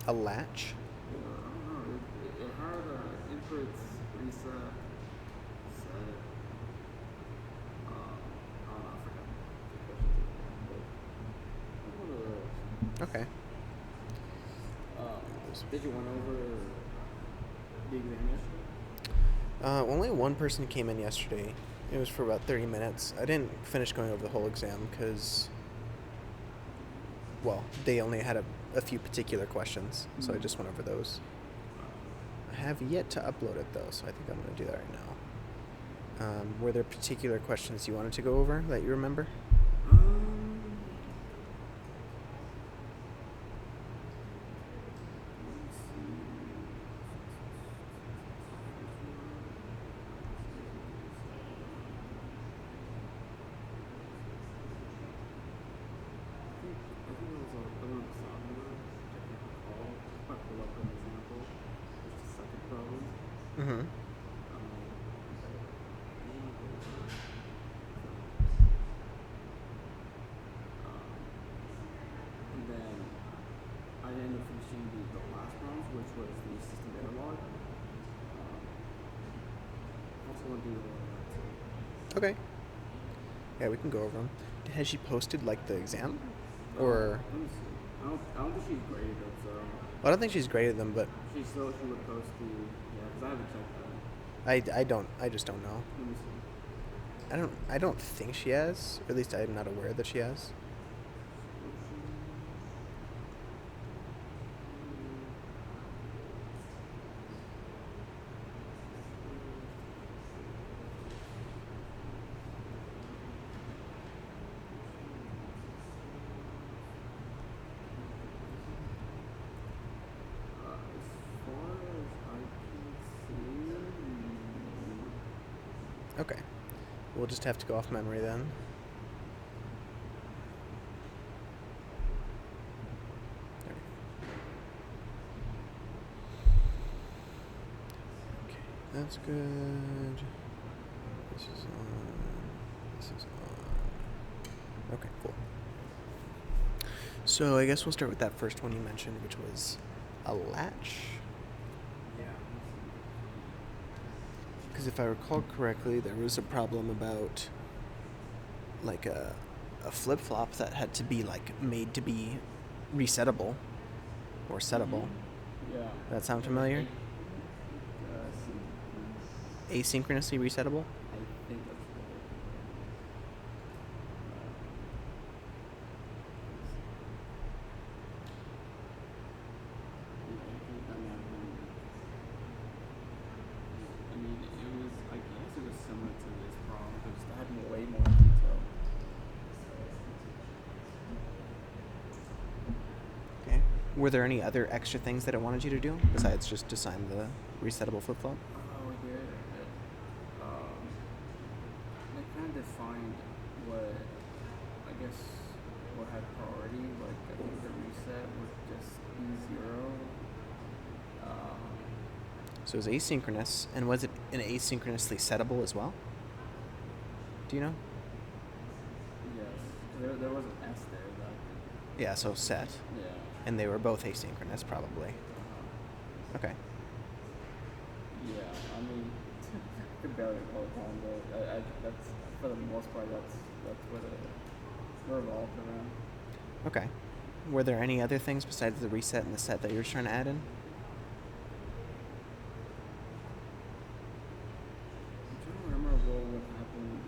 A latch? I don't know. It had inputs, reset, set. I don't know. I forgot the questions again, but one of those. Okay. Did you went over the exam yesterday? Only one person came in yesterday. It was for about 30 minutes. I didn't finish going over the whole exam because, well, they only had a few particular questions, so I just went over those. I have yet to upload it though, so I think I'm going to do that right now. Were there particular questions you wanted to go over that you remember? Um, let's see. I think it was a one sophomore, which I can't recall. If I pull up an example, it's the second problem. Mm-hmm. And then I ended up finishing the last round, which was the system analog. Also want to do that too. Okay. Yeah, we can go over them. Has she posted like the exam, or? Let me see. I don't think she's graded it, so Well, I don't think she's graded them, but she would post the because I haven't checked that. I just don't know. Let me see. I don't think she has, or at least I'm not aware that she has. As far as I can see, Okay. We'll just have to go off memory then. There we go. Okay, that's good. This is on. This is on. Okay, cool. So I guess we'll start with that first one you mentioned, which was a latch. yeah. Because if I recall correctly, there was a problem about like a flip flop that had to be like made to be resettable or settable. Yeah. That sound familiar? Asynchronously resettable? I think that's right. I mean, it was. I guess it was similar to this problem, but just had way more detail. Okay. Were there any other extra things that it wanted you to do besides just assign the resettable flip flop? Oh yeah. Um, they kind of defined what I guess what had priority. Like I think the reset would just be zero. Um, So it was asynchronous, and was it an asynchronously settable as well? Do you know? yes, there was an S there that Yeah, so set. yeah. And they were both asynchronous, probably. Okay. Yeah, I mean, I could barely call it time, but that's for the most part that's what it revolved around. Okay. Were there any other things besides the reset and the set that you were trying to add in? I'm trying to remember what would happen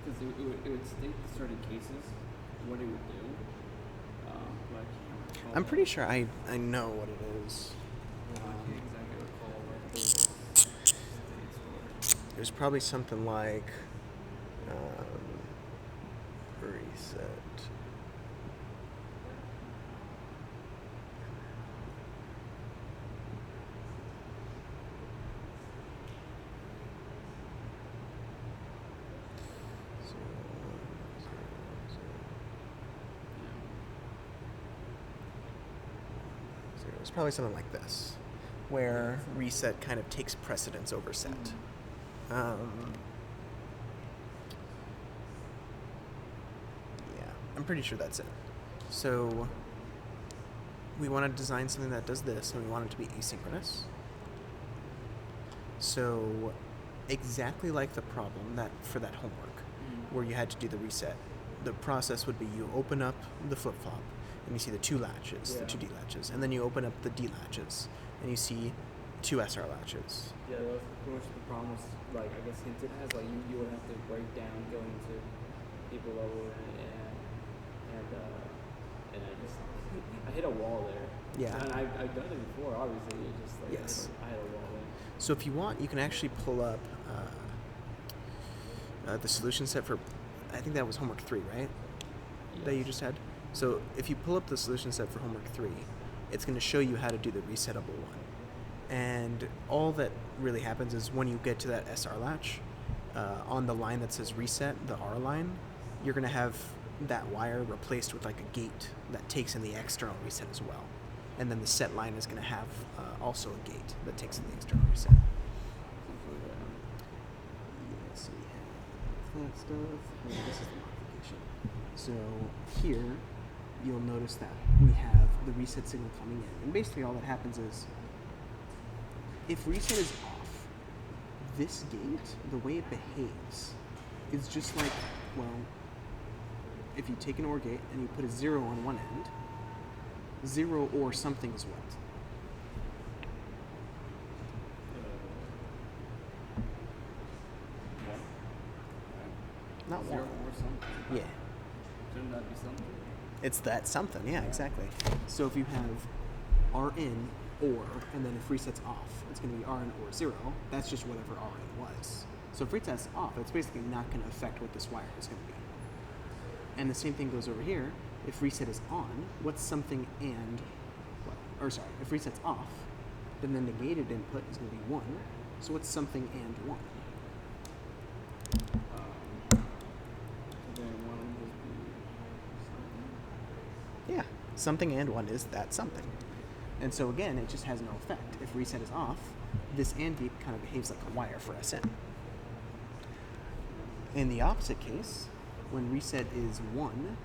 because it would state certain cases what it would do, but I can't recall. I'm pretty sure I know what it is. I can't exactly recall what those states were. It was probably something like reset. It was probably something like this, where reset kind of takes precedence over set. Yeah, I'm pretty sure that's it. So we want to design something that does this, and we want it to be asynchronous. So, exactly like the problem that for that homework, where you had to do the reset, the process would be you open up the flip flop, and you see the two latches, the two D latches, and then you open up the D latches, and you see two SR latches. Yeah, that was pretty much the problem. Was, like, I guess hinted as like you would have to break down going to people level and I just I hit a wall there. Yeah. And I've done it before. Obviously, it just like Yes. I hit a wall there. So if you want, you can actually pull up the solution set for, I think that was homework 3, right? Yes. That you just had. So if you pull up the solution set for homework 3, it's going to show you how to do the resettable one. And all that really happens is when you get to that SR latch, on the line that says reset, the R line, you're going to have that wire replaced with like a gate that takes in the external reset as well. And then the set line is going to have also a gate that takes in the external reset. Yeah, so we have that stuff. Yeah, this is the modification. So here, you'll notice that we have the reset signal coming in. And basically all that happens is, if reset is off, this gate, the way it behaves, is just like, well, if you take an OR gate and you put a 0 on one end, 0 or something is what? Not 1. 0 or something. Yeah. Shouldn't that be something? It's that something, yeah, exactly. So if you have RN OR, and then if reset's off, it's going to be RN OR 0, that's just whatever RN was. So if reset's off, it's basically not going to affect what this wire is going to be. And the same thing goes over here. If reset is on, what's something and what? Or sorry, if reset's off, then the negated input is going to be 1. So what's something and 1? Then one would be something. Yeah, something and 1 is that something. And so again, it just has no effect. If reset is off, this AND gate kind of behaves like a wire for SN. In the opposite case, when reset is 1,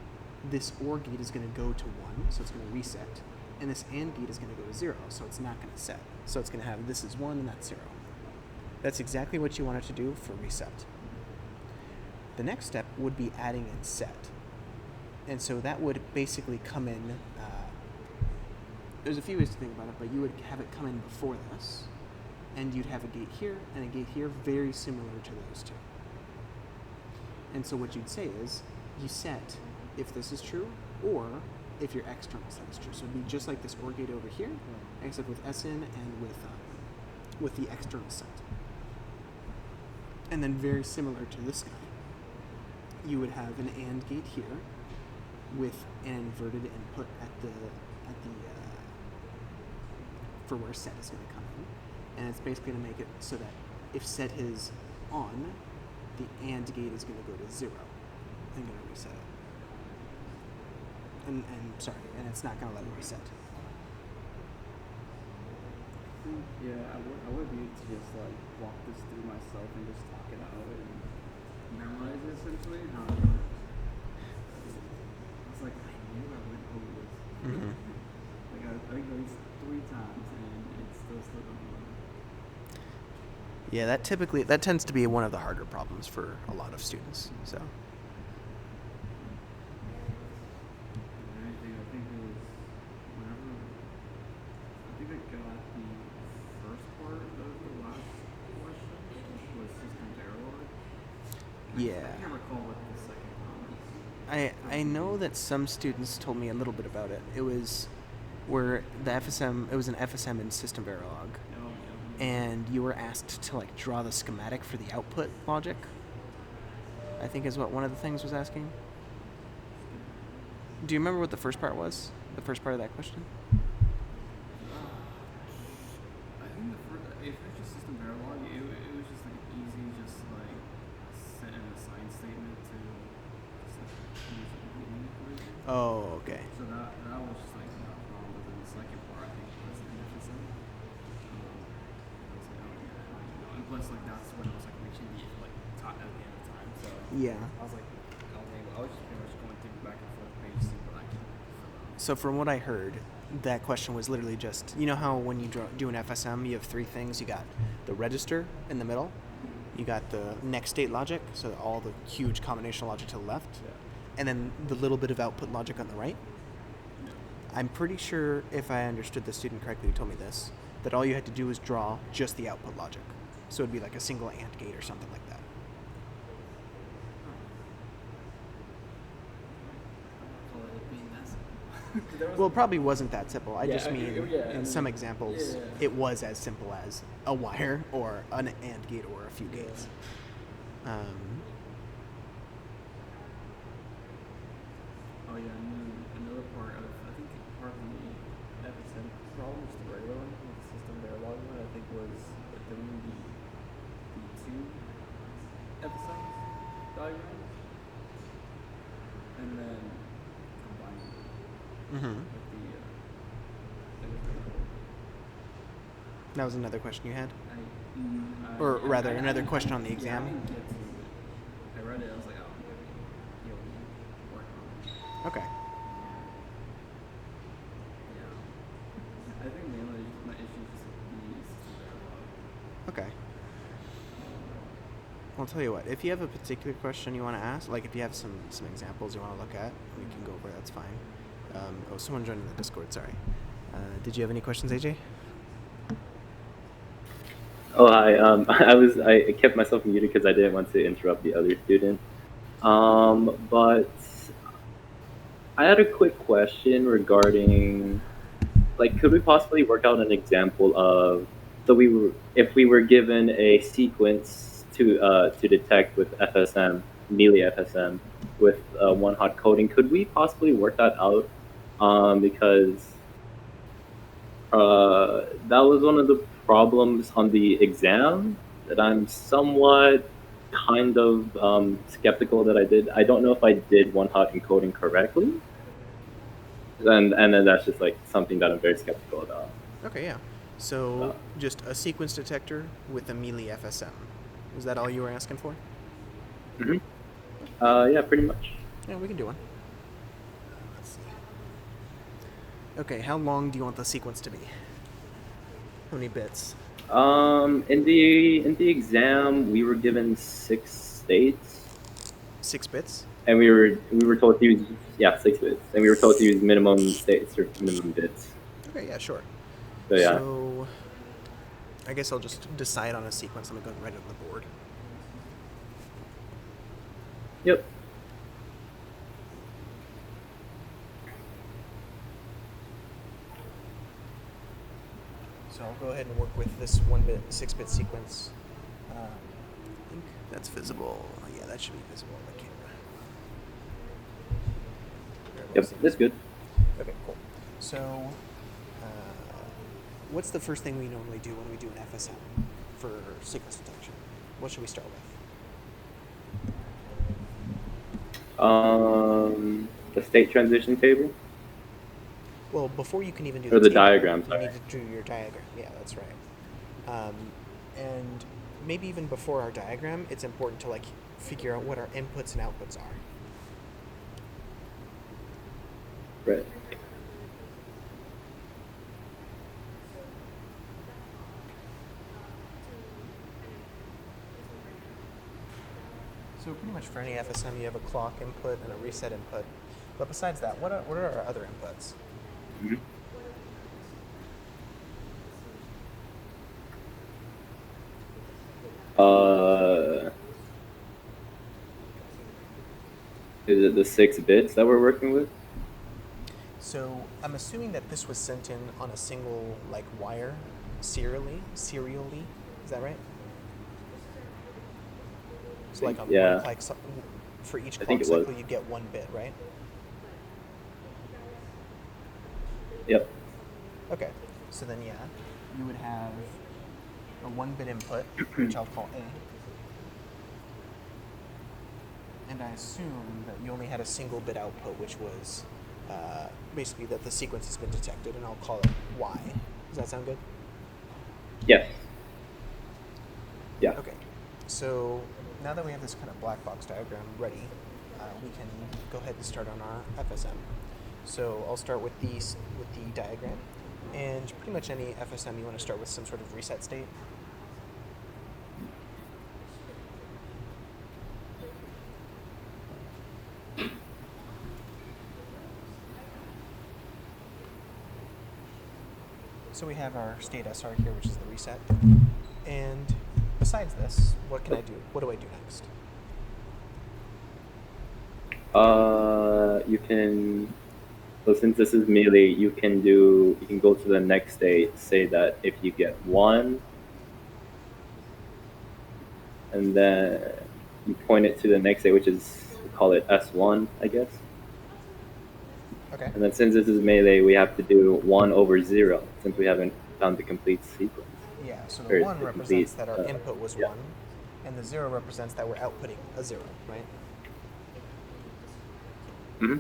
this OR gate is going to go to 1, so it's going to reset, and this AND gate is going to go to 0, so it's not going to set. So it's going to have this is 1 and that's 0. That's exactly what you want it to do for reset. The next step would be adding in set. And so that would basically come in, there's a few ways to think about it, but you would have it come in before this, and you'd have a gate here and a gate here very similar to those two. And so what you'd say is, you set if this is true, or if your external set is true. So it'd be just like this OR gate over here, except with SN and with the external set. And then very similar to this guy, you would have an AND gate here with an inverted input at the for where set is going to come in, and it's basically going to make it so that if set is on, the AND gate is going to go to 0 and going to reset it. And it's not going to let it reset. Yeah, I would need to just like walk this through myself and just talk it out and memorize it essentially. It's like I knew I went over this. Mm-hmm. Like I think at least 3 times and it's still slipping away. Yeah, that tends to be one of the harder problems for a lot of students. So. Anything, I think it was whenever I think I got the first part of the last question was systems error log. Yeah. I can't recall what the second one was. I know that some students told me a little bit about it. It was where it was an FSM in System Verilog, and you were asked to like draw the schematic for the output logic, I think is what one of the things was asking. Do you remember what the first part was? The first part of that question? I think if it's just system Verilog, it was just like easy, just like set an assign statement to just like use a Boolean equation. Oh, okay. So that was just like not a problem. But then the second part, I think, was an FSM. I was like, oh yeah, and plus like that's when I was like reaching the like at the end of time. So Yeah. I was like, I was just pretty much going through back and forth page, see what I can fill out. So from what I heard, that question was literally just, you know how when you do an FSM, you have three things. You got the register in the middle, you got the next state logic, so all the huge combinational logic to the left, Yeah. and then the little bit of output logic on the right. Yeah. I'm pretty sure, if I understood the student correctly who told me this, that all you had to do was draw just the output logic. So it'd be like a single AND gate or something like that. Call it being that simple. There was Well, it probably wasn't that simple. I Yeah, just I mean, mean, yeah, I in mean, some examples, yeah. it was as simple as a wire or an AND gate or a few gates. Oh yeah, and then another part of I think part of the FSM problem, just the regular one, with the system Verilog one, I think was doing the two FSM diagrams and then combining them Mm-hmm. with the That was another question you had? Or rather, another question on the Yeah, I exam? didn't get to it. I read it. I was like, oh, maybe you'll work on it. Okay. Yeah. I think mainly my issue is just the system Verilog. Okay. I'll tell you what, if you have a particular question you want to ask, like if you have some examples you want to look at, we can go over, that's fine. Someone joined in the Discord, sorry. Did you have any questions, AJ? Oh, hi. I kept myself muted because I didn't want to interrupt the other student. But I had a quick question regarding, like, could we possibly work out an example of, so if we were given a sequence to detect with FSM, Mealy FSM, with one hot coding, could we possibly work that out? Because that was one of the problems on the exam that I'm somewhat kind of skeptical that I did. I don't know if I did one hot encoding correctly. And then that's just like something that I'm very skeptical about. Okay, yeah. So, just a sequence detector with a Mealy FSM. Is that all you were asking for? Mm-hmm. Yeah, pretty much. Yeah, we can do one. Let's see. Okay, how long do you want the sequence to be? How many bits? In the exam, we were given 6 states. 6 bits? And we were told to use 6 bits, and we were told to use minimum states or minimum bits. Okay, yeah, sure. So yeah. So, I guess I'll just decide on a sequence. I'm gonna go and write it on the board. Yep. So I'll go ahead and work with this 6-bit sequence. I think that's visible. Yeah, that should be visible on the camera. Yep, that's good. Okay, cool. So, what's the first thing we normally do when we do an FSM for sequence detection? What should we start with? The state transition table. Well, before you can even do Or the table, diagram, you sorry. need to do your diagram. Yeah, that's right. And maybe even before our diagram, it's important to figure out what our inputs and outputs are. Right. So pretty much for any FSM, you have a clock input and a reset input. But besides that, what are our other inputs? Mm-hmm. Is it the 6 bits that we're working with? So I'm assuming that this was sent in on a single wire, serially. Is that right? So Yeah. For each I clock think it was. cycle, you get 1 bit, right? Yep. Okay. So then, yeah, you would have a 1-bit input, which I'll call A. And I assume that you only had a single bit output, which was basically that the sequence has been detected, and I'll call it Y. Does that sound good? Yes. Yeah. Okay. So now that we have this kind of black box diagram ready, we can go ahead and start on our FSM. So I'll start with the diagram, and pretty much any FSM you want to start with some sort of reset state. So we have our state SR here, which is the reset. And besides this, what can I do? What do I do next? You can. So since this is melee, you can go to the next state. Say that if you get 1, and then you point it to the next state, which is, we call it S1, I guess. Okay. And then since this is melee, we have to do 1 over 0, since we haven't found the complete sequence. Yeah, so Or the 1 the represents complete, that our input was yeah. 1, and the 0 represents that we're outputting a 0, right? Mm-hmm.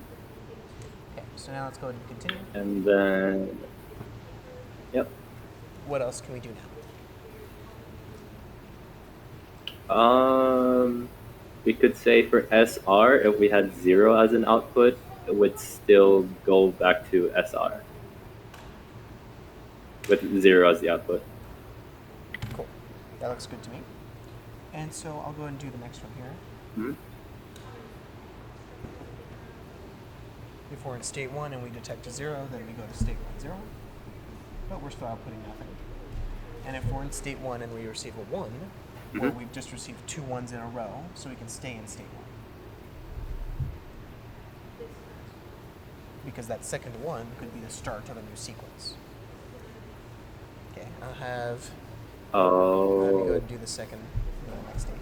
Okay, so now let's go ahead and continue. And then, yep. What else can we do now? We could say for SR, if we had 0 as an output, it would still go back to SR with 0 as the output. Cool. That looks good to me. And so I'll go ahead and do the next one here. Mm-hmm. If we're in state 1 and we detect a 0, then we go to state 1, 0. But we're still outputting nothing. And if we're in state 1 and we receive a 1, well, we've just received 2 1s in a row, so we can stay in state 1. Because that second 1 could be the start of a new sequence. Okay, I'll have me go Oh, ahead and do the second, next stage.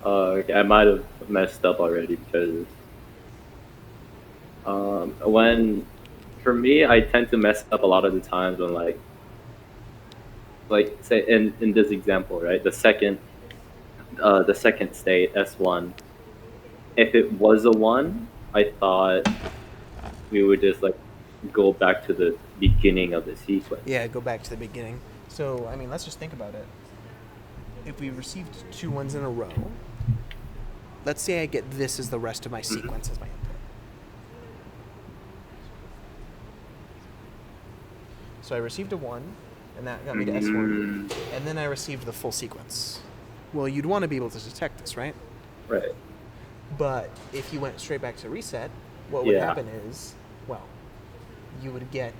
okay, I might have messed up already because for me, I tend to mess up a lot of the times when like say in this example, right? The second state S1. If it was a 1, I thought we would just like go back to the beginning of the sequence. Yeah, go back to the beginning. So, I mean, let's just think about it. If we received 2 1s in a row, let's say I get this as the rest of my sequence as my input. So I received a 1, and that got me to S1, and then I received the full sequence. Well, you'd want to be able to detect this, right? Right. But if you went straight back to reset, what would Yeah. happen is, well, you would get,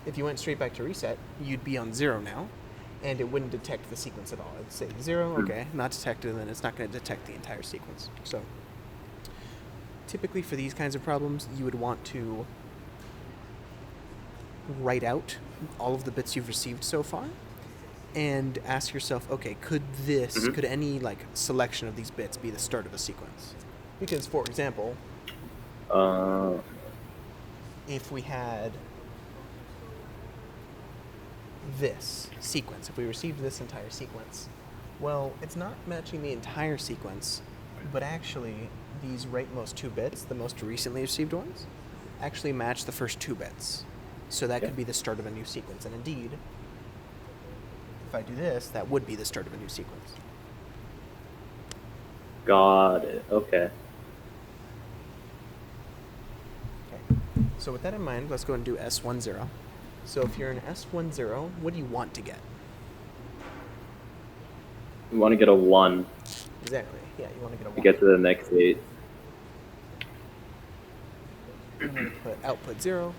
if you went straight back to reset, you'd be on 0 now, and it wouldn't detect the sequence at all. It'd say 0, okay, not detected, and then it's not going to detect the entire sequence. So typically for these kinds of problems, you would want to write out all of the bits you've received so far and ask yourself, okay, could any like selection of these bits be the start of a sequence? Because, for example, if we had this sequence, if we received this entire sequence, well, it's not matching the entire sequence, but actually these rightmost 2 bits, the most recently received ones, actually match the first 2 bits. So that could be the start of a new sequence. And indeed, if I do this, that would be the start of a new sequence. Got it. Okay. Okay. So with that in mind, let's go and do S10. So if you're in S10, what do you want to get? We want to get a 1 Exactly. Yeah, you want to get a 1. to get to the next state. I'm going to put output 0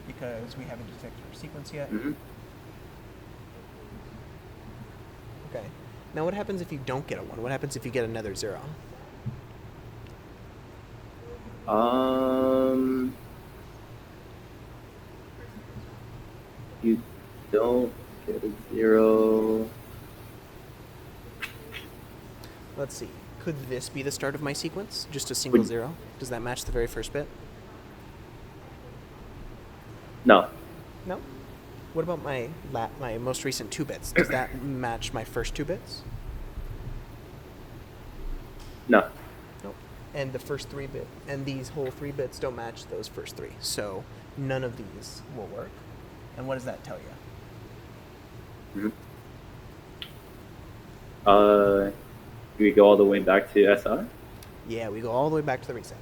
because we haven't detected our sequence yet. Mm-hmm. Okay. Now what happens if you don't get a 1? What happens if you get another 0? You don't get a 0. Let's see. Could this be the start of my sequence? Just a single 0? Does that match the very first bit? No. No? What about my most recent 2 bits? Does that match my first 2 bits? No. Nope. And the first 3 bit, and these whole 3 bits don't match those first 3. So none of these will work. And what does that tell you? Do we go all the way back to SI? Yeah, we go all the way back to the reset.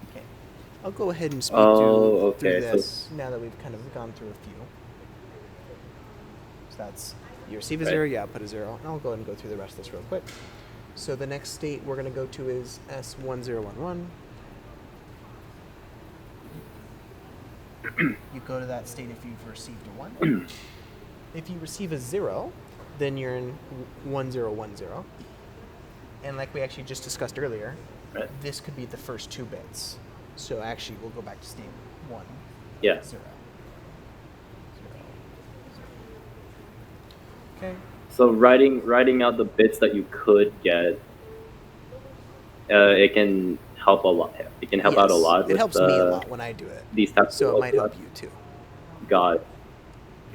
Okay. I'll go ahead and speed Oh, through okay, so- this now that we've kind of gone through a few. So that's, you receive a Right. 0, you output a 0. And I'll go ahead and go through the rest of this real quick. So the next state we're going to go to is S1011. You go to that state if you've received a 1. If you receive a 0, then you're in 1010. And like we actually just discussed earlier, Right. this could be the first 2 bits. So actually, we'll go back to state 1, Yeah. 0. Okay. So writing out the bits that you could get, it can help a lot. It can help out a Yes, lot. It with, helps me a lot when I do it. These types So of it might help you too. Got it.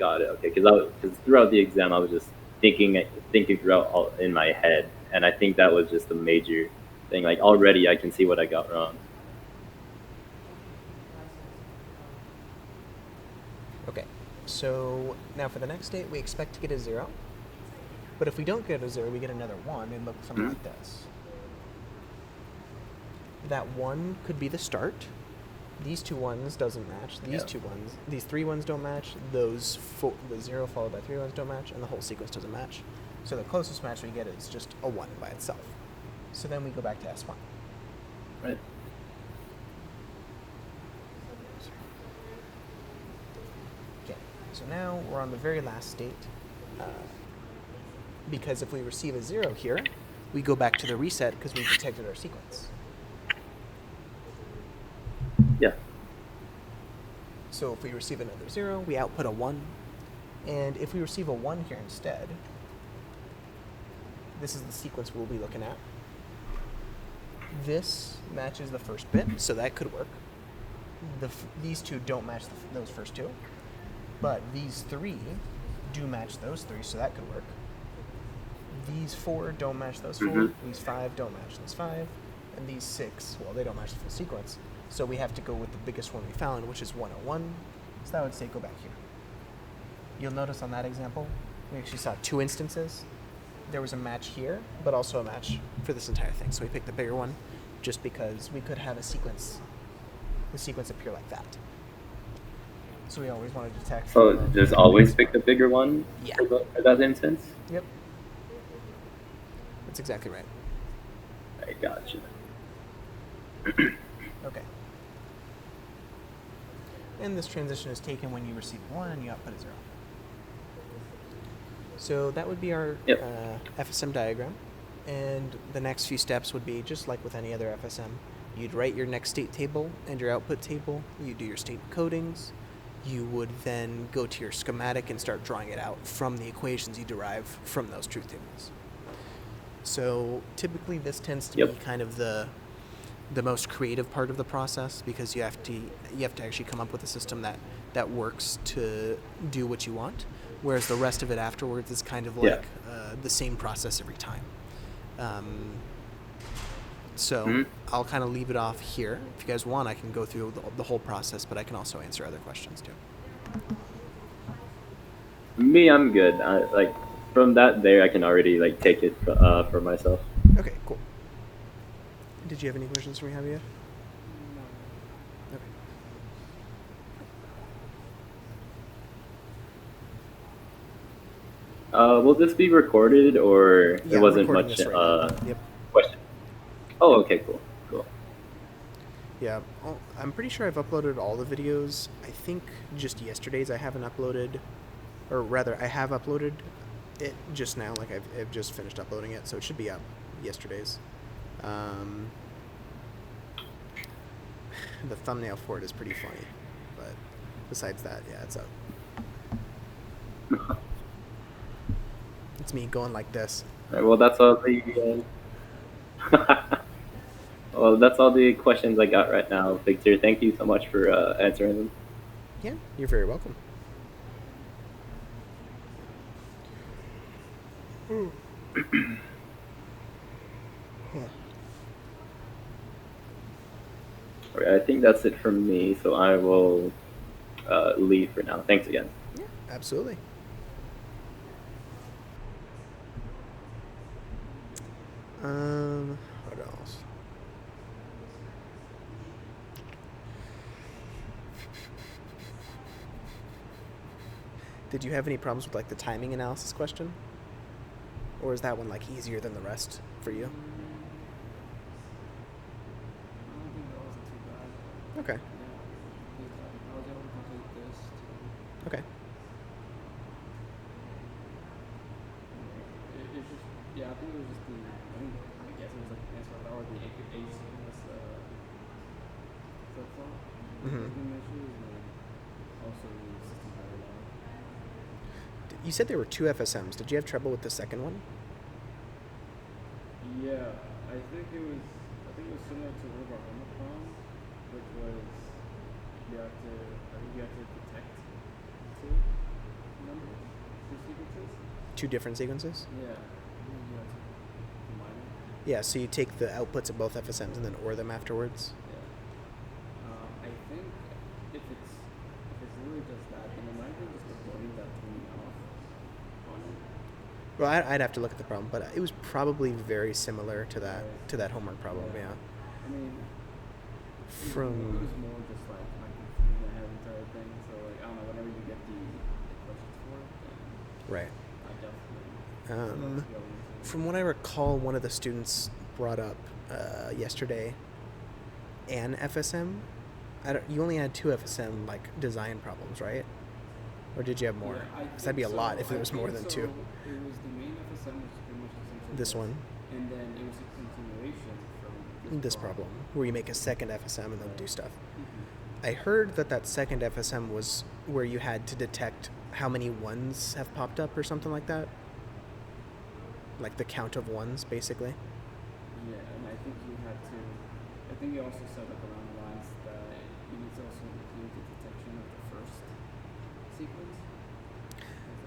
Okay, because throughout the exam I was just thinking throughout all in my head, and I think that was just a major thing. Like already I can see what I got wrong. Okay, so now for the next state, we expect to get a 0. But if we don't get a 0, we get another 1 and look something like this. That 1 could be the start. These 2 1s doesn't match. These Yeah. 2 1s, these 3 1s don't match. The 0 followed by 3 1s don't match, and the whole sequence doesn't match. So the closest match we get is just a 1 by itself. So then we go back to S1. Right. Okay, so now we're on the very last state. Because if we receive a 0 here, we go back to the reset because we detected our sequence. Yeah. So if we receive another 0, we output a 1. And if we receive a 1 here instead, this is the sequence we'll be looking at. This matches the first bit, so that could work. These 2 don't match those first 2. But these 3 do match those 3, so that could work. These 4 don't match those 4. Mhm. These 5 don't match those 5. And these 6, well, they don't match the full sequence. So we have to go with the biggest one we found, which is 101. So that would say go back here. You'll notice on that example, we actually saw 2 instances. There was a match here, but also a match for this entire thing. So we picked the bigger one just because we could have the sequence appear like that. So we always want to detect. So just always pick the bigger one. Yeah. For that instance. Yep. That's exactly right. I gotcha. Okay. And this transition is taken when you receive 1 and you output a 0. So that would be our Yep. FSM diagram. And the next few steps would be just like with any other FSM. You'd write your next state table and your output table. You do your state codings. You would then go to your schematic and start drawing it out from the equations you derive from those truth tables. So typically this tends to be Yep. kind of the most creative part of the process because you have to actually come up with a system that works to do what you want, whereas the rest of it afterwards is kind of like the same process every time. So Mhm. I'll kind of leave it off here. If you guys want, I can go through the whole process, but I can also answer other questions too. Me, I'm good. Like from that there, I can already like take it for myself. Okay, cool. Did you have any questions for me, Javier? Okay. Will this be recorded or Yeah, it wasn't recording much this right now. Yep. question? Oh, okay, cool. Yeah, I'm pretty sure I've uploaded all the videos. I think just yesterday's I haven't uploaded, or rather, I have uploaded it just now. Like I've just finished uploading it, so it should be up yesterday's. The thumbnail for it is pretty funny, but besides that, yeah, it's up. It's me going like this. All right, well, that's all the. Well, that's all the questions I got right now, Victor. Thank you so much for answering them. Yeah, you're very welcome. All right, I think that's it from me, so I will leave for now. Thanks again. Yeah, absolutely. What else? Did you have any problems with like the timing analysis question? Or is that one like easier than the rest for you? I don't think that wasn't too bad. Okay. Yeah, I was able to complete this too. Okay. It's just, yeah, I think it was just I guess it was like answer that or the asynchronous flip flop. Mhm. Issues, and then also the system parallel. You said there were two FSMs. Did you have trouble with the second one? Yeah, I think it was similar to one of our homework problems, which was I think you have to detect two numbers, two sequences. Two different sequences? Yeah, and then you have to combine it. Yeah, so you take the outputs of both FSMs and then OR them afterwards. Yeah. I think if it's really just that, then it might be just the loading that threw me off on it. Well, I'd have to look at the problem, but it was probably very similar to that homework problem. Yeah. I mean, it From was more just like my confusion I had entire thing. So like I don't know, whenever you get the questions for it, then right. I definitely like to go into it. From what I recall, one of the students brought up yesterday an FSM. You only had two FSM like design problems, right? Or did you have more? Yeah, I Because that'd be a think lot so. if it I was more think than so. two. It was the main FSM, which is pretty much essentially This one, and then it was a continuation from this problem, where you make a second FSM and then do stuff. Mm-hmm. I heard that second FSM was where you had to detect how many ones have popped up or something like that. Like the count of ones, basically. Yeah, and I think you had to. I think you also said like around the lines that you need to also include the detection of the first sequence.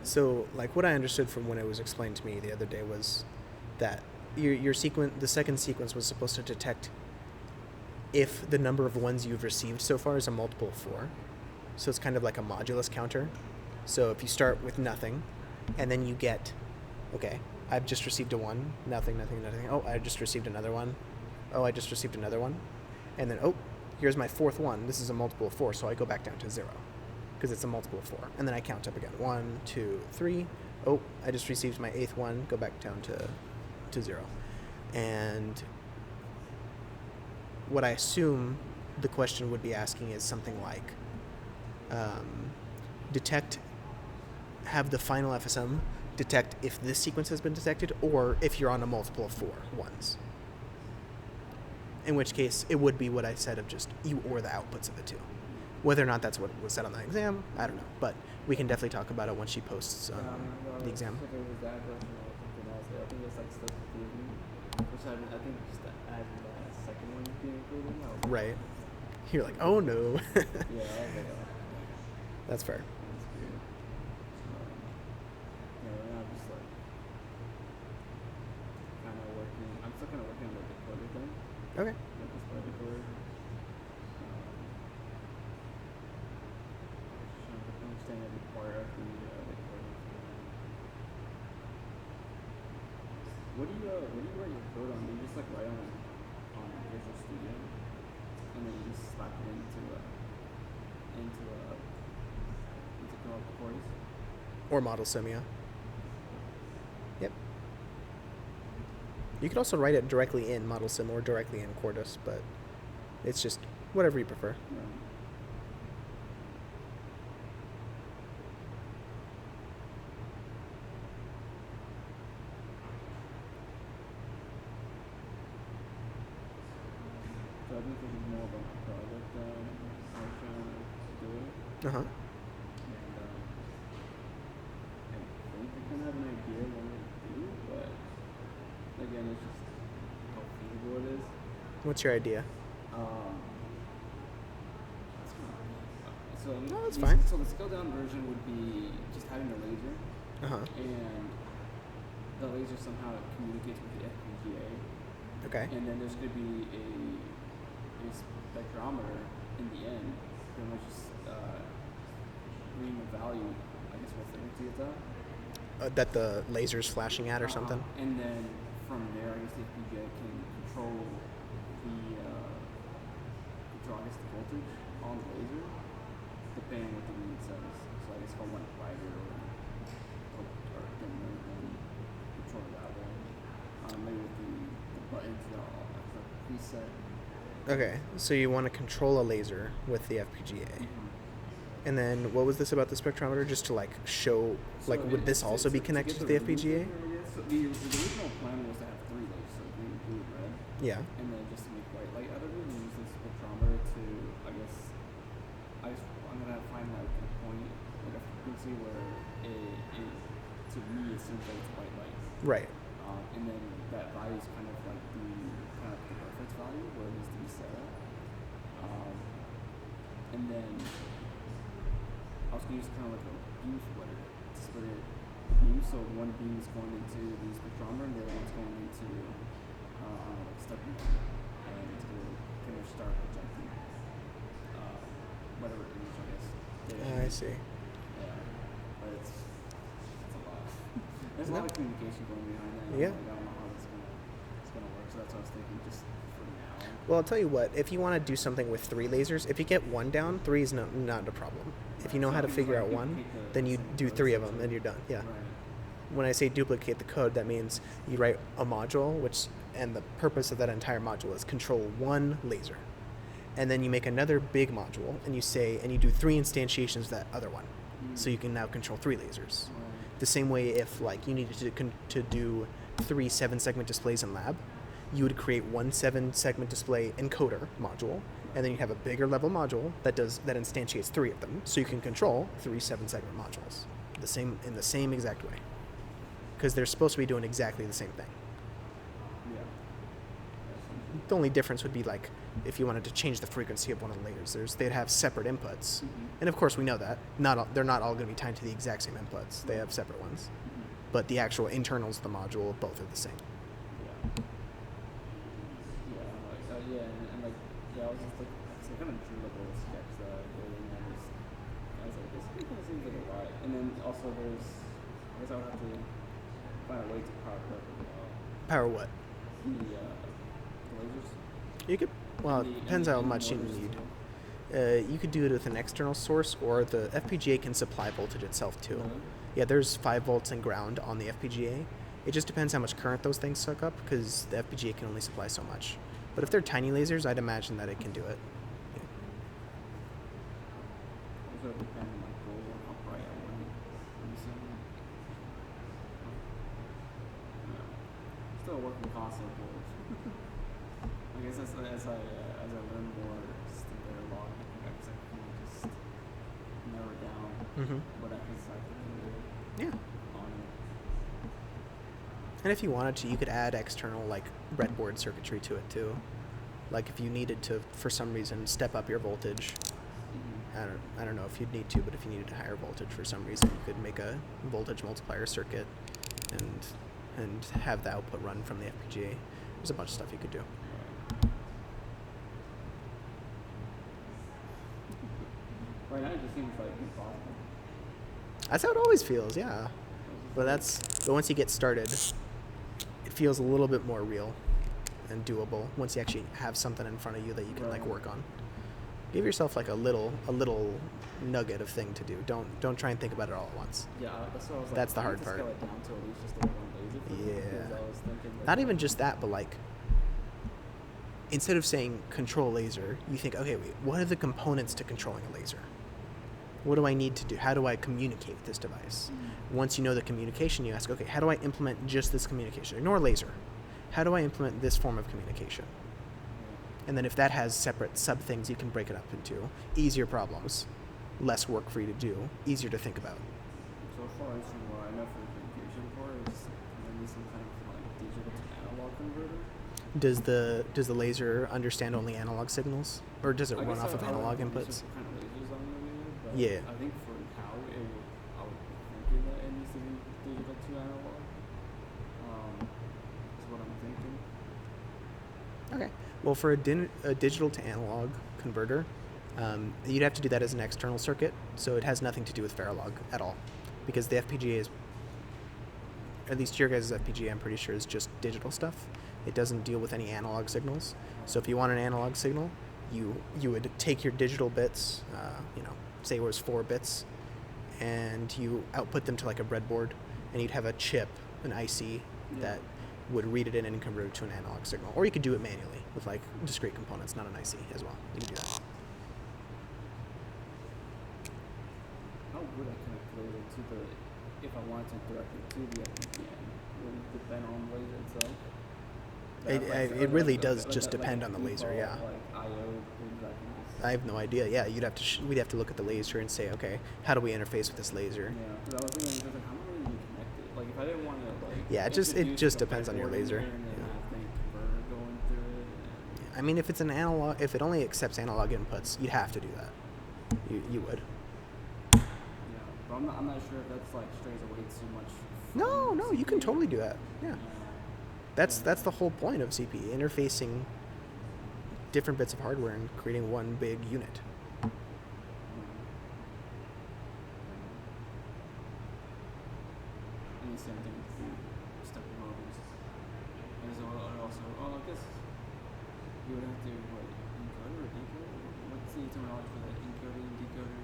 So, like, what I understood from when it was explained to me the other day was that your sequence, the second sequence, was supposed to detect if the number of ones you've received so far is a multiple of 4. So it's kind of like a modulus counter. So if you start with nothing, and then you get, okay, I've just received a 1, nothing, nothing, nothing. Oh, I just received another 1. Oh, I just received another 1. And then, oh, here's my 4th one. This is a multiple of 4, so I go back down to 0. Because it's a multiple of 4. And then I count up again. 1, 2, 3. Oh, I just received my 8th one. Go back down to 0. And what I assume the question would be asking is something like, have the final FSM detect if this sequence has been detected or if you're on a multiple of 4 ones. In which case, it would be what I said of just you or the outputs of the two. Whether or not that's what was said on the exam, I don't know. But we can definitely talk about it when she posts the exam. If it was that version or something else, I think it's like stuff confusing. Which I think just to add that second one being included. Right. You're like, oh no. Yeah, I was like, That's fair. that's weird. Yeah, right now I'm just like kind of working. I'm still kind of working on the decoder thing. Okay. Like this part decoder. Trying to understand every part of the decoder. What do you write your code on? Do you just like write on Visual Studio, and then you just slap it into Chorus? Or Model Simia. Yep. You could also write it directly in Model Sim or directly in Quartus, but it's just whatever you prefer. Yeah. So I've been thinking more about my project I was trying to do it, Uh-huh. and I think I kind of have an idea what I'm going to do, but again, it's just how feasible it is. What's your idea? That's fine. So No, that's fine. So the scaled down version would be just having a laser, Uh-huh. and the laser somehow communicates with the FPGA, Okay. and then there's going to be a spectrometer in the end, pretty much just reading the value, I guess what frequency it's at. That the laser's flashing at or something? And then from there, I guess the FPGA can control I guess, the voltage on the laser, depending on what the read says. So I guess if I want it brighter or dimmer, then control it that way. Maybe with the buttons, the preset. Okay, so you want to control a laser with the FPGA. And then what was this about the spectrometer? Just to like show, like, would this also be connected to the FPGA? So the original plan was to have 3 lasers, so green, blue, red. Yeah. And then just to make white light out of it, and use the spectrometer to, I'm gonna find like a point, like a frequency where it to me it seems like it's white light. Right. And then that value is kind of like the reference value where it needs to be set at. And then I was gonna use kind of like a beam splitter to split it beam, so one beam is going into the spectrometer and the other one's going into like stepping and it's gonna kind of start projecting whatever image I guess. I see. Yeah, but it's a lot. There's a lot of communication going behind that. Yeah. I don't know how it's gonna work, so that's what I was thinking just for now. Well, I'll tell you what. If you want to do something with 3 lasers, if you get 1 down, 3 is not a problem. If you know how to figure out 1, then you do 3 of them, and you're done. Yeah. Right. When I say duplicate the code, that means you write a module, and the purpose of that entire module is control 1 laser, and then you make another big module, and you do 3 instantiations of that other one, so you can now control 3 lasers. The same way, if like you needed to do 3 7-segment displays in lab, you would create 1 7-segment display encoder module, and then you have a bigger level module that instantiates 3 of them, so you can control 3 7-segment modules in the same exact way, because they're supposed to be doing exactly the same thing. Yeah. The only difference would be like if you wanted to change the frequency of one of the lasers, they'd have separate inputs, and of course we know that they're not all going to be tied to the exact same inputs. They have separate ones, but the actual internals of the module both are the same. I was just like, I kind of drew like a little sketch that I did, and I was like, this kind of seems like a lot. And then also I guess I would have to find a way to power up Power what? the lasers. You could. Well, it depends how much you need. You could do it with an external source, or the FPGA can supply voltage itself too. Yeah, there's 5 volts in ground on the FPGA. It just depends how much current those things suck up, because the FPGA can only supply so much. But if they're tiny lasers, I'd imagine that it can do it. Also depend on my goals and how bright I want it. Still a work in concept goals. I guess as I learn more, there are a lot. I guess I can just narrow down what I can do. Yeah. On it. And if you wanted to, you could add external like breadboard circuitry to it too. Like if you needed to, for some reason, step up your voltage. I don't know if you'd need to, but if you needed a higher voltage for some reason, you could make a voltage multiplier circuit and have the output run from the FPGA. There's a bunch of stuff you could do. Right now it just seems like impossible. That's how it always feels, yeah. But once you get started, it feels a little bit more real and doable once you actually have something in front of you that you can like work on. Give yourself like a little nugget of thing to do. Don't try and think about it all at once. Yeah, that's what I was like. That's the hard part. Scale it down to at least just the one laser. Yeah. Because I was thinking like, Not even just that, but like instead of saying control laser, you think, okay, wait, what are the components to controlling a laser? What do I need to do? How do I communicate with this device? Once you know the communication, you ask, okay, how do I implement just this communication? Ignore laser. How do I implement this form of communication? And then if that has separate sub things, you can break it up into easier problems, less work for you to do, easier to think about. So far, from what I know for the communication part is maybe some kind of like digital to analog converter. Does the laser understand only analog signals, or does it run off of analog inputs? Kind of lasers on the laser, but Yeah. I think for how I would think that it needs to be digital to analog. Is what I'm thinking. Okay. Well, for a digital to analog converter, you'd have to do that as an external circuit, so it has nothing to do with Verilog at all, because the FPGA at least your guys' FPGA, I'm pretty sure is just digital stuff. It doesn't deal with any analog signals. So if you want an analog signal, you would take your digital bits, say it was 4 bits, and you output them to like a breadboard, and you'd have a chip, an IC, that would read it in and convert it to an analog signal. Or you could do it manually with like discrete components, not an IC as well. You can do that. How would I connect laser to the, if I wanted to directly to the FPGA? Would it depend on the laser itself? It really does just depend on the laser, yeah. Like I/O things like this. I have no idea. Yeah, we'd have to look at the laser and say, okay, how do we interface with this laser? Yeah, because I was thinking, just like, how am I going to connect it? Like, if I didn't want to, like, Yeah, it just depends on your laser. And then Yeah. I think converter going through it. And, I mean, if it's an analog, if it only accepts analog inputs, you'd have to do that. You would. yeah, but I'm not sure if that's like strays away too much. No, from you can CPU. totally do that. Yeah. That's the whole point of CPE, interfacing different bits of hardware and creating one big unit. And the same thing with the stepper motors. And so also, I guess you would have to, encoder or decoder? What's the terminology for the encoder and decoder?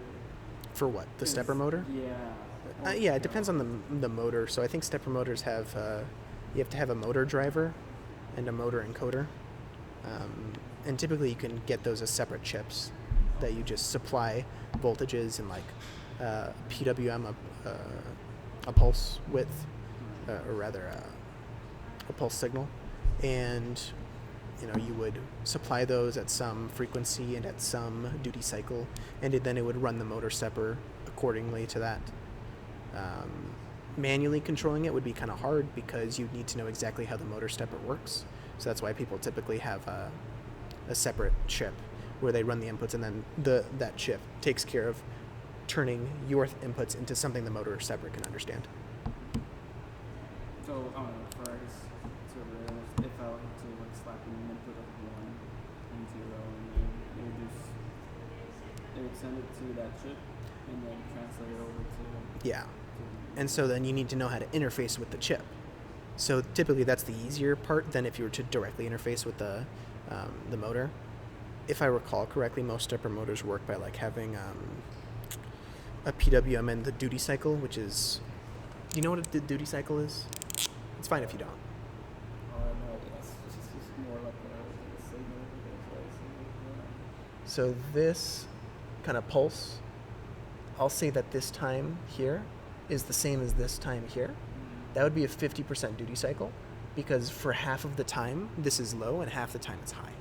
For what? The stepper motor? Yeah. Yeah, it depends on the motor. So I think stepper motors have you have to have a motor driver and a motor encoder, and typically you can get those as separate chips that you just supply voltages and like PWM, a pulse width, or rather a pulse signal, and you would supply those at some frequency and at some duty cycle, and then it would run the motor stepper accordingly to that. Manually controlling it would be kind of hard because you'd need to know exactly how the motor stepper works. So that's why people typically have a separate chip where they run the inputs, and then that chip takes care of turning your inputs into something the motor stepper can understand. So, I don't know, for I guess, if I were to like slap an input of 1 and 0, and then they would send it to that chip and then translate it over to. Yeah. And so then you need to know how to interface with the chip. So typically that's the easier part than if you were to directly interface with the motor. If I recall correctly, most stepper motors work by like having a PWM and the duty cycle, which is, do you know what the duty cycle is? It's fine if you don't. No, it's just more like a signal. So this kind of pulse, I'll say that this time here is the same as this time here. That would be a 50% duty cycle, because for half of the time this is low and half the time it's high.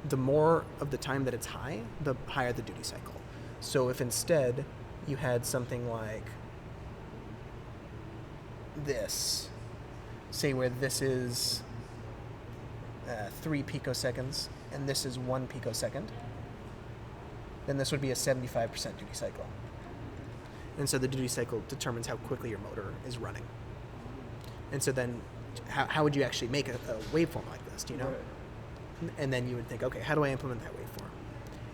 The more of the time that it's high, the higher the duty cycle. So if instead you had something like this, say where this is 3 picoseconds and this is 1 picosecond, then this would be a 75% duty cycle. And so the duty cycle determines how quickly your motor is running. And so then how would you actually make a waveform like this, do you know? Right. And then you would think, okay, how do I implement that waveform?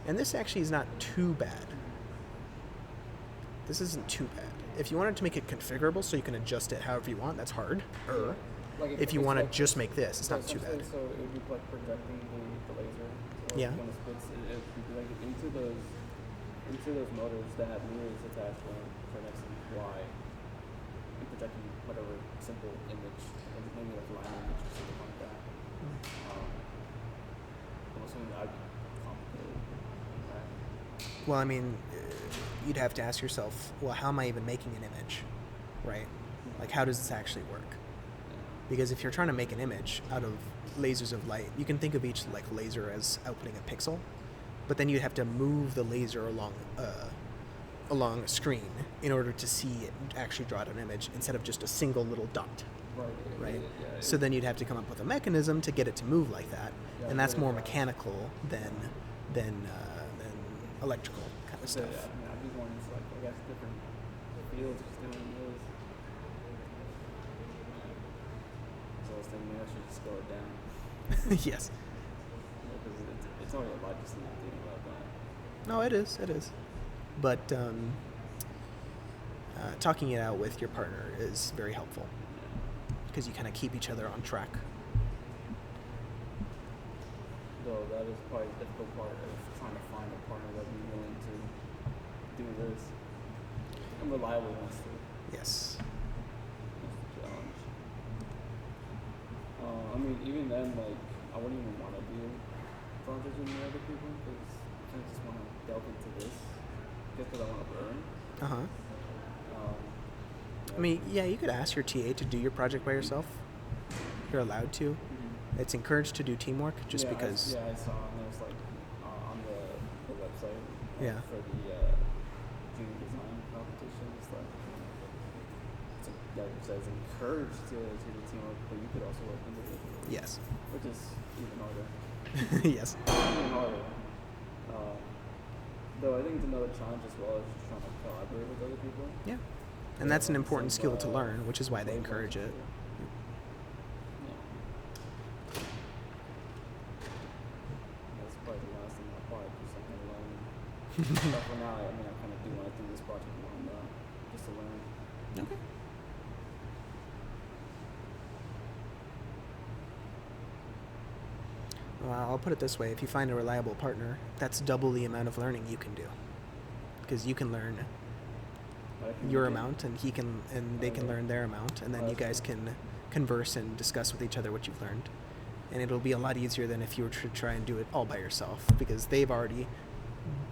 And this actually is not too bad. This isn't too bad. If you wanted to make it configurable so you can adjust it however you want, that's hard. Like If you want to just make this, it's so not too bad. So it would be like projecting the laser. So Yeah. When it splits, it would be projected into those motors that have mirrors attached for next to Y, and projecting whatever simple image, maybe like line image or something like that. I'm assuming that'd be complicated, right? Well, I mean, you'd have to ask yourself, well, how am I even making an image, right? Like, how does this actually work? Because if you're trying to make an image out of lasers of light, you can think of each like laser as outputting a pixel, but then you'd have to move the laser along a screen in order to see it actually draw out an image instead of just a single little dot, right? Yeah, So then you'd have to come up with a mechanism to get it to move like that, and that's more mechanical than electrical kind of So, stuff. yeah, I mean, I'd be going into like, I guess, different fields, just doing those. So I was thinking maybe I should just slow it down. Yes. Because it's only a lot just thinking about that. No, it is. But talking it out with your partner is very helpful. because you kind of keep each other on track. Though that is probably the difficult part of trying to find a partner that would be willing to do this and reliable ones too. Yes. That's the challenge. I mean, even then, like, I wouldn't even want to do projects with the other people because I just want to delve into this just because I want to learn. Uh-huh. Yeah. I mean, yeah, you could ask your TA to do your project by yourself. You're allowed to. Mhm. It's encouraged to do teamwork just Yeah, because. I saw, and there's like on the website Yeah. for the junior design competition. It's like it says encouraged to do teamwork, but you could also work individually. Yes. Which is even harder. Yes. Even harder. Though I think it's another challenge as well as just trying to collaborate with other people. Yeah. And that's an important skill to learn, which is why they encourage it. Yeah. That's probably the last thing I'll probably do something alone. But for now, I mean, I kind of do want to do this project alone, just to learn. Okay. Well, I'll put it this way. If you find a reliable partner, that's double the amount of learning you can do. Because you can learn your amount and they can learn their amount, and then you guys can converse and discuss with each other what you've learned. And it'll be a lot easier than if you were to try and do it all by yourself, because they've already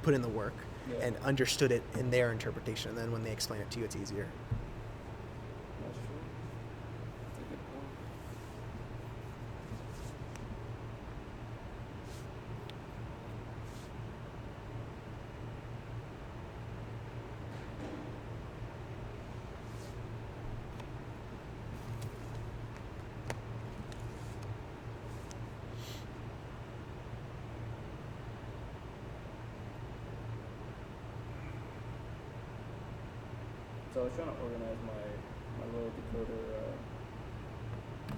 put in the work and understood it in their interpretation, and then when they explain it to you, it's easier. That's true. That's a good point. So I was trying to organize my little decoder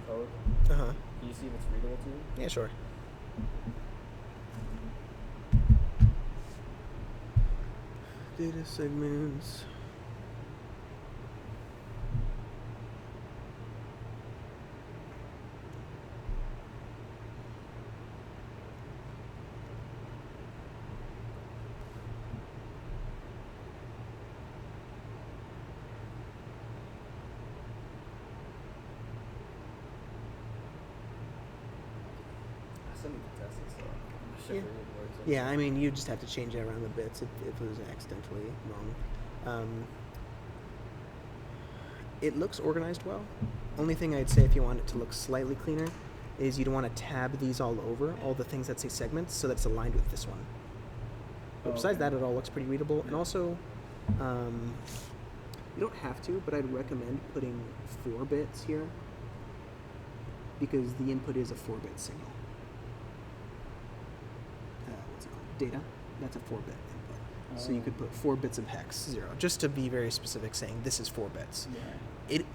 code. Uh-huh. Can you see if it's readable to you? Yeah, sure. Data segments. I still need to test it, so I'm sure Yeah. it works. Yeah, I mean, you just have to change it around the bits if it was accidentally wrong. It looks organized well. Only thing I'd say if you want it to look slightly cleaner is you'd want to tab these all over, all the things that say segments, so that it's aligned with this one. But besides that, it all looks pretty readable. And also, you don't have to, but I'd recommend putting 4 bits here, because the input is a 4-bit signal. What's it called? Data. That's a 4-bit input. So you could put 4 bits of hex 0, just to be very specific, saying this is 4 bits. Yeah.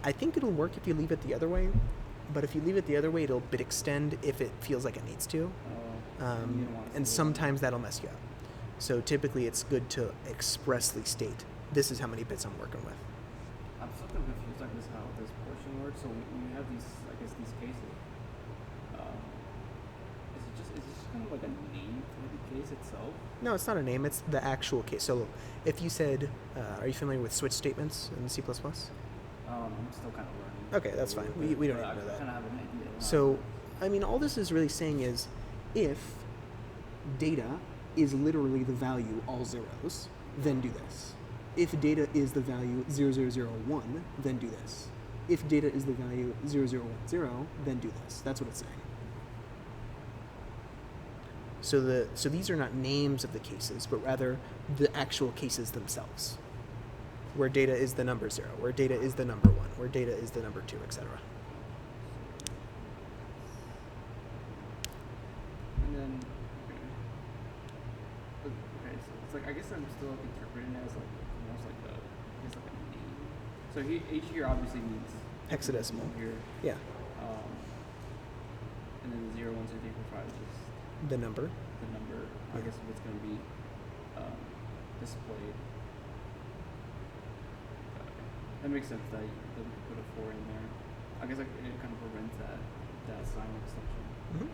I think it'll work if you leave it the other way, but if you leave it the other way, it'll bit extend if it feels like it needs to. You don't want it to And do sometimes that'll mess you up. So typically it's good to expressly state, this is how many bits I'm working with. I'm still kind of confused on this how this portion works. So when you have these, I guess these cases, is it just kind of like a name for the case itself? No, it's not a name, it's the actual case. So if you said, are you familiar with switch statements in C++? I'm still kind of learning. Okay, that's fine. We don't need to know I that. kind of have an idea. So, I mean, all this is really saying is, if data is literally the value all zeros, then do this. If data is the value 0001, then do this. If data is the value 0010, then do this. That's what it's saying. So these are not names of the cases, but rather the actual cases themselves. Where data is the number 0, where data is the number 1, where data is the number 2, etc. And then, okay, so it's like, I guess I'm still like interpreting it as like almost like a, I guess like a name. So each here obviously means Hexadecimal. here. Yeah. And then the 0, 1, 2, 3, 4, 5 is just The number. the number, I guess, of what's going to be displayed. That makes sense that you put a 4 in there. I guess like it kind of prevents that assignment extension. Mhm.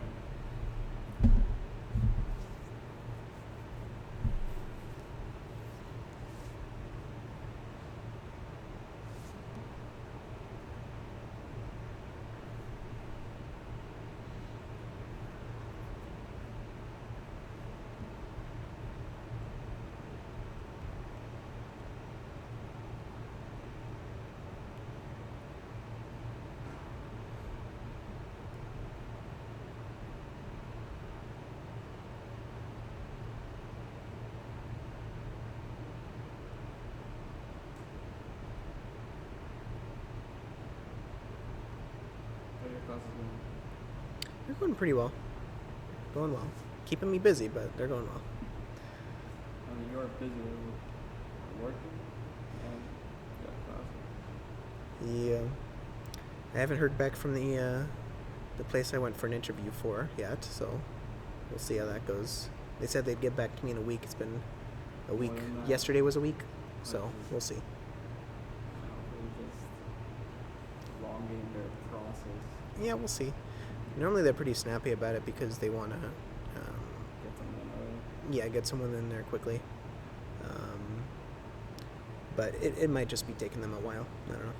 How are your classes going? They're going pretty well. Going well. Keeping me busy, but they're going well. I mean, you're busy with working and you got classes. Yeah. I haven't heard back from the place I went for an interview for yet, so we'll see how that goes. They said they'd get back to me in a week. It's been a week. More than that. Yesterday was a week, so Okay. we'll see. They just elongating their process. Yeah, we'll see. Normally they're pretty snappy about it because they want to, Get something early. yeah, get someone in there quickly. But it might just be taking them a while. I don't know.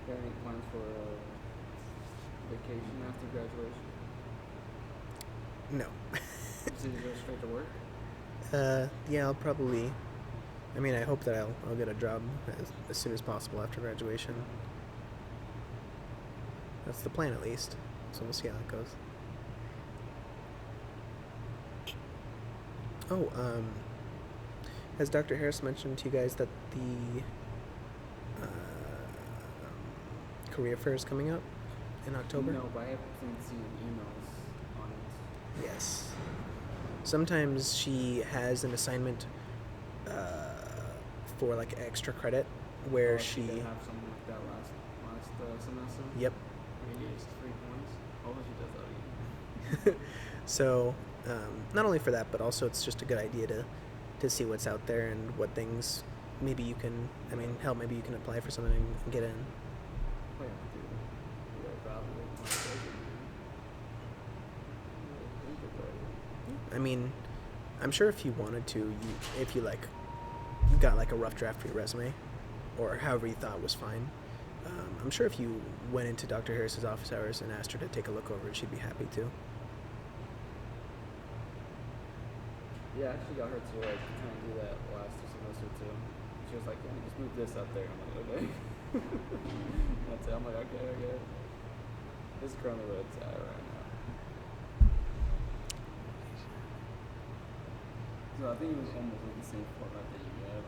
Got any plans for vacation after graduation? No. So you go straight to work? Yeah, I'll probably. I mean, I hope that I'll get a job as soon as possible after graduation. That's the plan, at least. So we'll see how that goes. Oh, has Dr. Harris mentioned to you guys that the career fair is coming up in October? No, but I haven't seen emails on it. Yes. Sometimes she has an assignment for like extra credit where She she. did have something like that last semester. Yep. Where you get 3 points. Hopefully she does that again. So, not only for that, but also it's just a good idea to see what's out there and what things maybe you can. I mean, hell, maybe you can apply for something and get in. Oh, yeah, dude. You gotta evaluate my resume. I mean, I'm sure if you wanted to, if you like got like a rough draft for your resume, or however you thought was fine. I'm sure if you went into Dr. Harris's office hours and asked her to take a look over it, she'd be happy to. Yeah, I actually got her to like kind of do that last semester too. She was like, "Yeah, just move this up there." I'm like, "Okay." That's it. I'm like, "Okay, okay." This is currently where it's at right now. So I think it was almost like the same format that you had.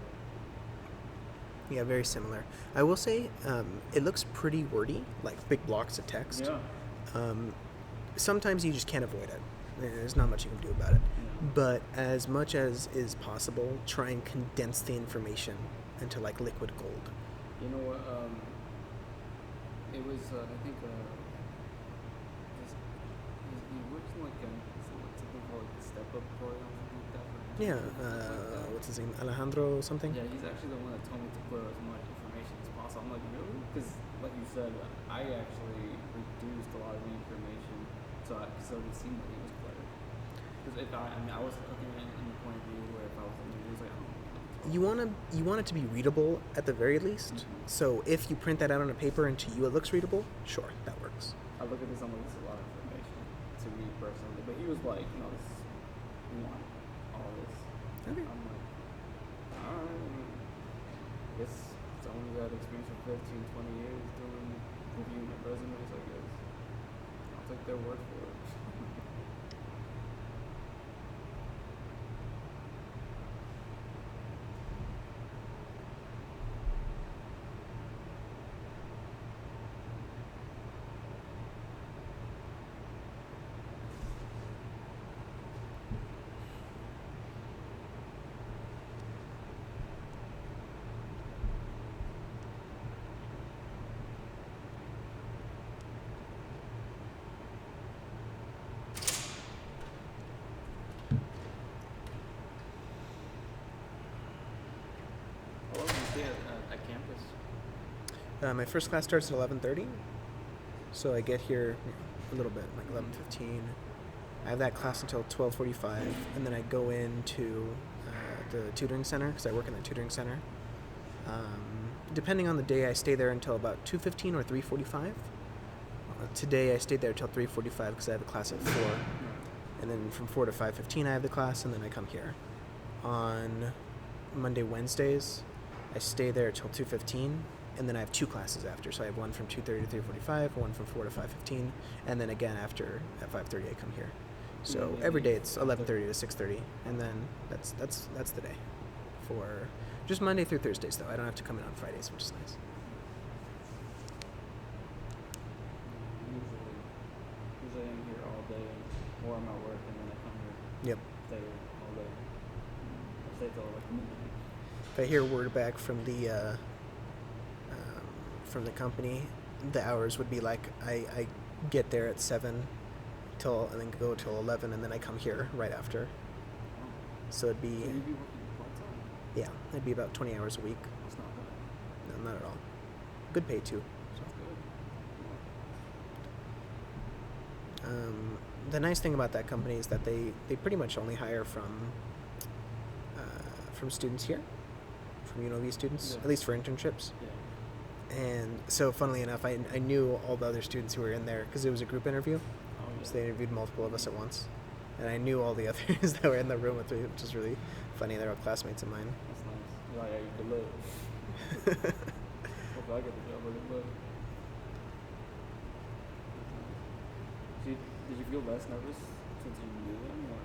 Yeah, very similar. I will say it looks pretty wordy, like big blocks of text. Yeah. Sometimes you just can't avoid it. There's not much you can do about it. Yeah. But as much as is possible, try and condense the information into like liquid gold. You know what? It was I think he works in like something called like the Step Up program or something like that. Yeah, what's his name? Alejandro something? Yeah, he's actually the one that told me to put as much information as possible. I'm like, really? Because, like you said, I actually reduced a lot of the information so it would seem like it was cluttered. Because if I was looking at it in the point of view where if I was looking at it, it was like, You want it to be readable at the very least. So if you print that out on a paper and to you it looks readable, sure, that works. I look at this, I'm like, this is a lot of information to me personally. But he was like, we want all this. Okay. I'm like, alright. Guess someone who's had experience for 15, 20 years doing reviewing resumes, I guess. I'll take their word for it. How long do you stay at campus? My first class starts at 11:30, so I get here a little bit, like 11:15. I have that class until 12:45, and then I go into the tutoring center because I work in the tutoring center. Depending on the day, I stay there until about 2:15 or 3:45. Today I stayed there till 3:45 because I have a class at 4, and then from 4 to 5:15 I have the class, and then I come here. On Monday, Wednesdays, I stay there till 2:15, and then I have 2 classes after. So I have one from 2:30 to 3:45, one from 4 to 5:15, and then again after at 5:30 I come here. So Yeah, every day yeah. it's 11:30 to 6:30, and then that's the day. For just Monday through Thursdays though. I don't have to come in on Fridays, which is nice. Usually I'm here all day, or I'm at work, and then I come here, Yep. stay here all day. I stay till like midnight. If I hear word back from the company, the hours would be like I get there at 7 till and then go till 11, and then I come here right after. So it'd So be you'd be working part-time? yeah, it'd be about 20 hours a week. That's not bad. No, not at all. Good pay too. Sounds good. The nice thing about that company is that they pretty much only hire from students here, from UNLV students, Yeah. at least for internships. Yeah. And so, funnily enough, I knew all the other students who were in there because it was a group interview. Oh, yeah. So they interviewed multiple of us at once. And I knew all the others that were in the room with me, which is really funny. They're all classmates of mine. That's nice. You're like, yeah, you could live. Hopefully I get the job, I could live. Did you feel less nervous since you knew them, or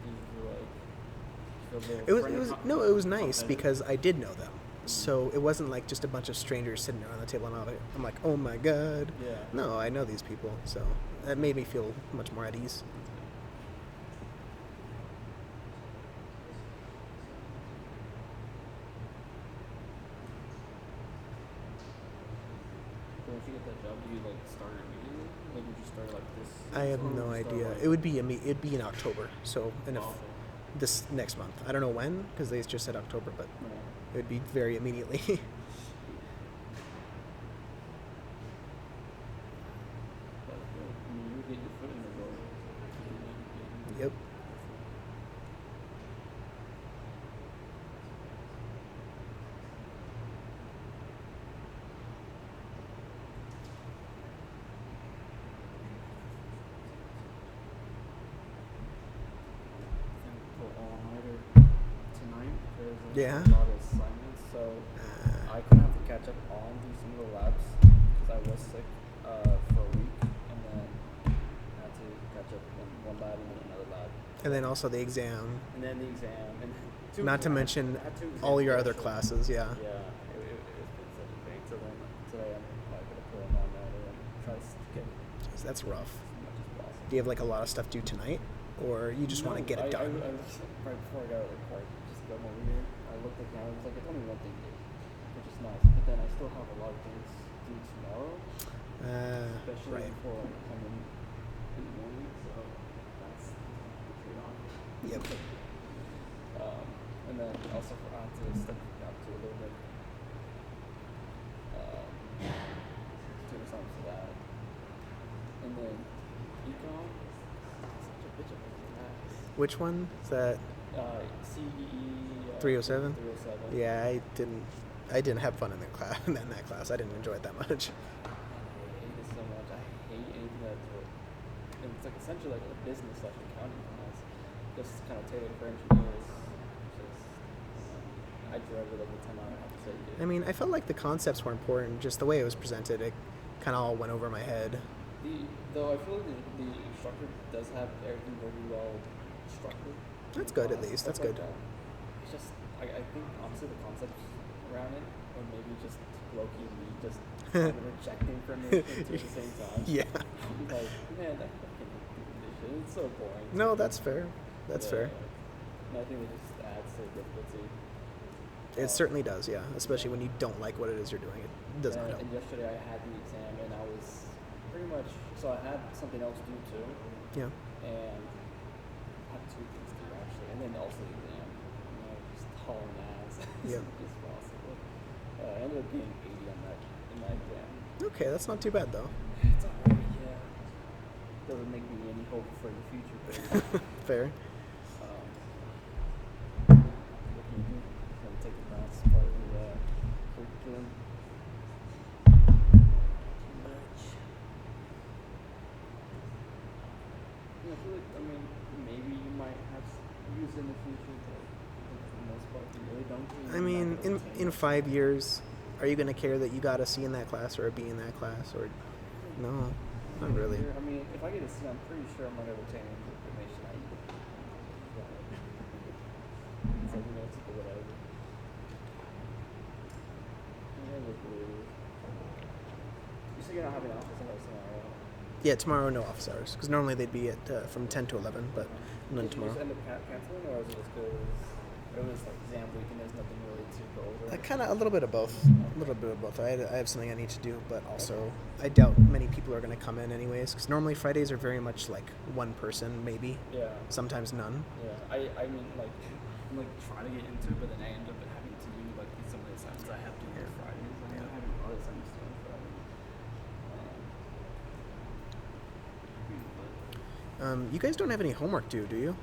did you feel like It was nice because I did know them. So it wasn't like just a bunch of strangers sitting around the table and I'm like, oh my god. Yeah. No, I know these people. So that made me feel much more at ease. So once you get that job, do you like start immediately? Like would you start like this? I have or would no you start, idea. like- It'd be in October. So Oh, this next month. I don't know when because they just said October, but okay. it would be very immediately. That's good. I mean, you get your foot in the door. Yep. Yeah? a lot of assignments, so Uh, I kind of have to catch up on some of the labs because I was sick for a week, and then I had to catch up on one lab and then another lab, and then also the exam. and then the exam, and then two Not to exams. mention I had two all exams your other yesterday. classes, yeah. Yeah, it's been such a thing. So then today I'm probably gonna pull in on that and try to get Jeez, that's rough. as much as possible. Do you have like a lot of stuff due tonight, or you just want to get it done? I right before I got like just come over here, I looked at the calendar. It's like it's only one thing due, which is nice. But then I still have a lot of things due tomorrow, especially Right. before I come in the morning. So that's the trade-off. Yep. And then also I have to step up to a little bit, doing something for that. And then econ, such a bitch of a class. Which one is that? CEE 307? 307. Yeah, I didn't have fun in that class. In that class, I didn't enjoy it that much. I hate it so much. I hate anything that's and it's like essentially like a business / accounting class, just kind of tailored for engineers. I dread it every time I have to say it. I mean, I felt like the concepts were important. Just the way it was presented, it kind of all went over my head. Though I feel like the instructor does have everything very well structured. That's good, at least. That's good. It's just, I think honestly the concepts around it, or maybe just low-key me just kind of rejecting from it at the same time. Yeah. I'm like, man, that fucking condition, it's so boring. No, that's fair. That's fair. And I think it just adds to the difficulty. It certainly does, yeah. Especially when you don't like what it is you're doing. It does not help. And yesterday I had the exam and I was pretty much, so I had something else due too, Yeah. and I had two things due actually, and then also the exam. Just hauling ass as Yep. much as possible. I ended up getting 80 on that in that exam. Okay, that's not too bad though. It's alright, yeah. Doesn't make me any hope for the future, but Fair. what can you do? Gotta take it down. It's part of the curriculum. Much. Yeah, I feel like, I mean, maybe you might have use in the future, but for the most part, you really don't. I mean, in 5 years, are you gonna care that you got a C in that class or a B in that class, or no? Not really. I mean, if I get a C, I'm pretty sure I'm gonna retain the information I need. So, it's like whatever. Yeah, look weird. You said you're not having office hours tomorrow, right? Yeah, tomorrow no office hours, because normally they'd be at from 10 to 11, but none Did you tomorrow. just end up canceling, or is it just because it was like exam week and there's nothing really to go over? Kind of a little bit of both. A little bit of both. I have something I need to do, but also I doubt many people are going to come in anyways, because normally Fridays are very much like one person, maybe, Yeah. sometimes none. Yeah. I mean, like, I'm like trying to get into it, but then I end up having to do like some of the assignments I have to do on Fridays. I Yeah. have having other assignments to do on Fridays. But You guys don't have any homework due, do you?